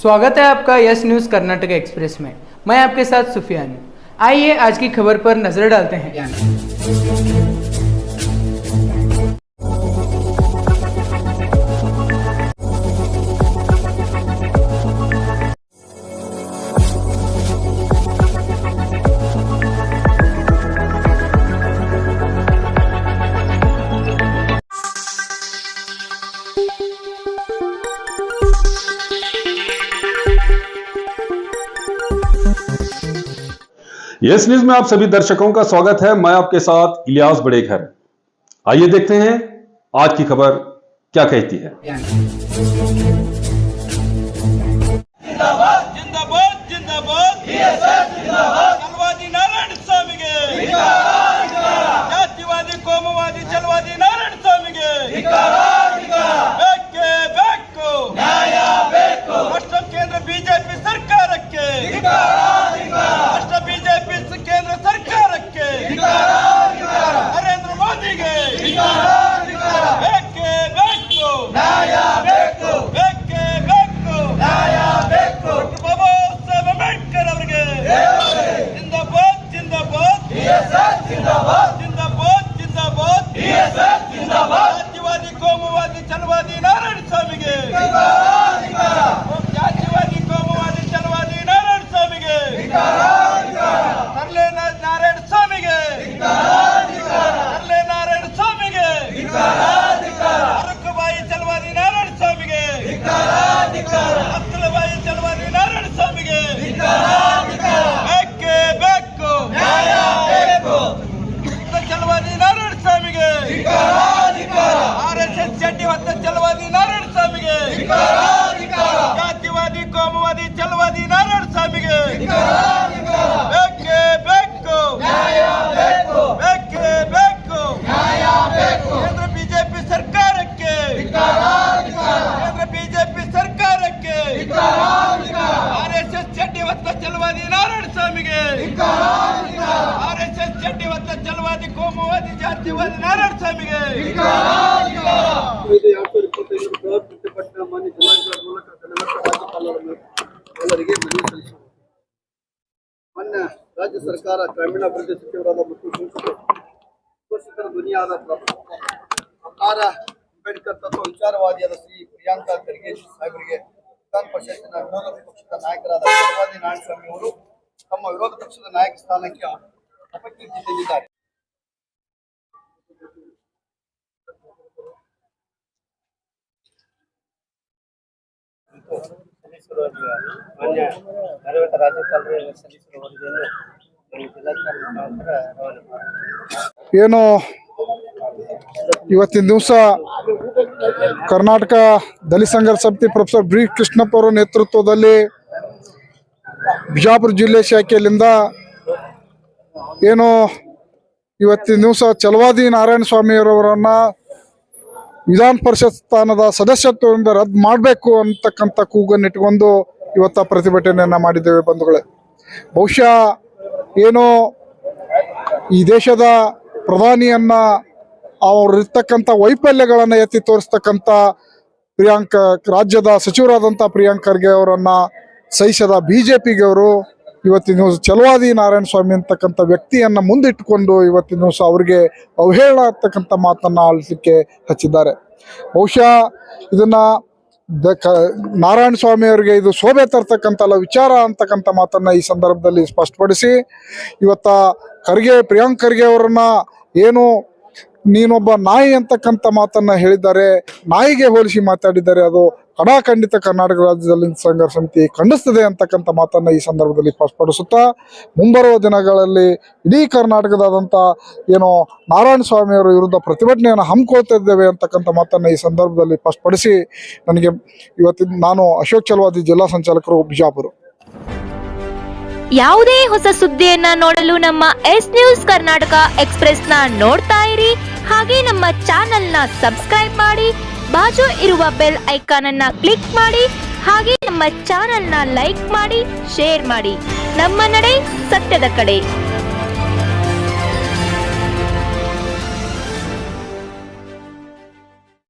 स्वागत है आपका यस न्यूज़ कर्नाटक एक्सप्रेस में। मैं आपके साथ सुफियान हूं। आइए आज की खबर पर नजर डालते हैं। यस न्यूज में आप सभी दर्शकों का स्वागत है। मैं आपके साथ इलियास बड़ेखर। आइए देखते हैं आज की खबर क्या कहती है। जिंदाबाद जिंदाबाद जिंदाबाद जिंदाबाद चलवादी नारायण स्वामी के जातिवादी कोमुवादी चलवादी नारायण स्वामी के बेके बेको न्याय बेको राष्ट्र केंद्र बीजेपी सरकार के राष्ट्र बीजेपी केंद्र सरकार के नरेंद्र मोदी के बेके बेको न्याय बेको बेके बेको न्याय बेको बाबा साहेब अंबेडकर ಅವರಿಗೆ जिंदाबाद जिंदाबाद जिंदाबाद जिंदाबाद जिंदाबाद जिंदाबाद जातिवादी कोमुवादी चलवादी नारायण स्वामी के जातिवादी कोमुवादी चलवादी नारायण स्वामी के तरले नारायण स्वामी के तरले नारायण स्वामी के अरकबाई चलवादी नारायण स्वामी के अब्दुलबाई चलवादी नारायण स्वामी के बेके बेको न्याय बेको चलवादी नारायण स्वामी के आरएसएस चड्डी वद्द चलवादी नारायण स्वामी के जातिवादी कोमुवादी चलवादी नारायण स्वामी के बेके बेको न्याय बेको बेके बेको न्याय बेको केंद्र बीजेपी सरकार के केंद्र बीजेपी सरकार के आरएसएस चड्डी वद्द चलवादी नारायण स्वामी के आरएसएस चड्डी वद्द चलवादी कोमुवादी जातिवादी नारायण स्वामी के ಮಾನ್ಯ ಜಿಲ್ಲಾಧಿಕಾರಿ ಮೂಲಕ ರಾಜ್ಯಪಾಲರಿಗೆ ಮನವಿ ಸಲ್ಲಿಸಿದರು. ಮಾನ್ಯ ರಾಜ್ಯ ಸರ್ಕಾರ ಗ್ರಾಮೀಣಾಭಿವೃದ್ಧಿ ಸಚಿವರಾದ ಮತ್ತು ಪೋಷಕರ ಧ್ವನಿಯಾದ ಪ್ರಕಾರ ಅಂಬೇಡ್ಕರ್ ತತ್ವ ವಿಚಾರವಾದಿಯಾದ ಶ್ರೀ ಪ್ರಿಯಾಂಕಾ ಖರ್ಗೆ ಸಾಹೇಬರಿಗೆ ವಿಧಾನ ಪರಿಷತ್ತಿನ ವಿರೋಧ ಪಕ್ಷದ ನಾಯಕರಾದ ಚಲವಾದಿ ನಾರಾಯಣಸ್ವಾಮಿ ಅವರು ತಮ್ಮ ವಿರೋಧ ಪಕ್ಷದ ನಾಯಕ ಸ್ಥಾನಕ್ಕೆ ಅಪಕೀರ್ತಿಸಿದ್ದಾರೆ. ಮಾನ್ಯ ಧಾರವಾಡ ರಾಜ್ಯಪಾಲರು ಸಲ್ಲಿಸಿರುವ ವರದಿಯನ್ನು ಜಿಲ್ಲಾಧಿಕಾರಿ ಮುಖಾಂತರ ರವಾನೆ ಮಾಡಿದ್ದಾರೆ. ಏನು ಇವತ್ತಿನ ದಿವಸ ಕರ್ನಾಟಕ ದಲಿತ ಸಂಘರ್ಷ ಸಮಿತಿ ಪ್ರೊಫೆಸರ್ ಬಿ ಕೃಷ್ಣಪ್ಪ ಅವರ ನೇತೃತ್ವದಲ್ಲಿ ಬಿಜಾಪುರ ಜಿಲ್ಲೆ ಶಾಖೆಯಲ್ಲಿಂದ ಏನು ಇವತ್ತಿನ ದಿವಸ ಚಲವಾದಿ ನಾರಾಯಣ ಸ್ವಾಮಿಯವರನ್ನ ವಿಧಾನ ಪರಿಷತ್ ಸ್ಥಾನದ ಸದಸ್ಯತ್ವದಿಂದ ರದ್ದು ಮಾಡಬೇಕು ಅಂತಕ್ಕಂಥ ಕೂಗನ್ನಿಟ್ಕೊಂಡು ಇವತ್ತ ಪ್ರತಿಭಟನೆಯನ್ನು ಮಾಡಿದ್ದೇವೆ ಬಂಧುಗಳೇ. ಬಹುಶಃ ಏನೋ ಈ ದೇಶದ ಪ್ರಧಾನಿಯನ್ನ ಅವರಿರ್ತಕ್ಕಂಥ ವೈಫಲ್ಯಗಳನ್ನು ಎತ್ತಿ ತೋರಿಸ್ತಕ್ಕಂಥ ರಾಜ್ಯದ ಸಚಿವರಾದಂಥ ಪ್ರಿಯಾಂಕ್ ಖರ್ಗೆ ಅವರನ್ನ ಸಹಿಸದ ಬಿಜೆಪಿಗೆ ಅವರು ಇವತ್ತಿನ ದಿವಸ ಚಲವಾದಿ ನಾರಾಯಣ ಸ್ವಾಮಿ ಅಂತಕ್ಕಂಥ ವ್ಯಕ್ತಿಯನ್ನು ಮುಂದಿಟ್ಟುಕೊಂಡು ಇವತ್ತಿನ ದಿವಸ ಅವರಿಗೆ ಅವಹೇಳನ ಆಗ್ತಕ್ಕಂಥ ಮಾತನ್ನು ಆಲಿಸಲಿಕ್ಕೆ ಹಚ್ಚಿದ್ದಾರೆ. ಬಹುಶಃ ಇದನ್ನ ನಾರಾಯಣ ಸ್ವಾಮಿ ಅವರಿಗೆ ಇದು ಶೋಭೆ ತರ್ತಕ್ಕಂಥ ವಿಚಾರ ಅಂತಕ್ಕಂಥ ಮಾತನ್ನು ಈ ಸಂದರ್ಭದಲ್ಲಿ ಸ್ಪಷ್ಟಪಡಿಸಿ ಇವತ್ತ ಪ್ರಿಯಾಂಕ್ ಖರ್ಗೆ ಅವರನ್ನ ಏನು ನೀನೊಬ್ಬ ನಾಯಿ ಅಂತಕ್ಕಂಥ ಮಾತನ್ನ ಹೇಳಿದ್ದಾರೆ, ನಾಯಿಗೆ ಹೋಲಿಸಿ ಮಾತಾಡಿದ್ದಾರೆ. ಅದು ಕಡಾಖಂಡಿತ ಕರ್ನಾಟಕ ರಾಜ್ಯದಲ್ಲಿ ಸಂಘರ್ಷ ಸಮಿತಿ ಖಂಡಿಸ್ತದೆ ಅಂತಕ್ಕಂಥ ಮಾತನ್ನು ಈ ಸಂದರ್ಭದಲ್ಲಿ ಸ್ಪಷ್ಟಪಡಿಸುತ್ತಾ ಮುಂಬರುವ ದಿನಗಳಲ್ಲಿ ಇಡೀ ಕರ್ನಾಟಕದಾದಂಥ ಏನೋ ನಾರಾಯಣ ಸ್ವಾಮಿಯವರ ವಿರುದ್ಧ ಪ್ರತಿಭಟನೆಯನ್ನು ಹಮ್ಮಿಕೊಳ್ತಾ ಇದ್ದೇವೆ ಅಂತಕ್ಕಂಥ ಮಾತನ್ನು ಈ ಸಂದರ್ಭದಲ್ಲಿ ಸ್ಪಷ್ಟಪಡಿಸಿ ನನಗೆ ಇವತ್ತಿನ ನಾನು ಅಶೋಕ್ ಚಲವಾದಿ ಜಿಲ್ಲಾ ಸಂಚಾಲಕರು ಬಿಜಾಪುರ. ಯಾವುದೇ ಹೊಸ ಸುದ್ದಿಯನ್ನ ನೋಡಲು ನಮ್ಮ ಎಸ್ ನ್ಯೂಸ್ ಕರ್ನಾಟಕ ಎಕ್ಸ್ಪ್ರೆಸ್ ನ ನೋಡ್ತಾ ಇರಿ. ಹಾಗೆ ನಮ್ಮ ಚಾನೆಲ್ ನ ಸಬ್ಸ್ಕ್ರೈಬ್ ಮಾಡಿ, ಬಾಜು ಇರುವ ಬೆಲ್ ಐಕಾನ್ ಅನ್ನ ಕ್ಲಿಕ್ ಮಾಡಿ. ಹಾಗೆ ನಮ್ಮ ಚಾನೆಲ್ ನ ಲೈಕ್ ಮಾಡಿ, ಶೇರ್ ಮಾಡಿ. ನಮ್ಮ ನಡೆ ಸತ್ಯದ ಕಡೆ.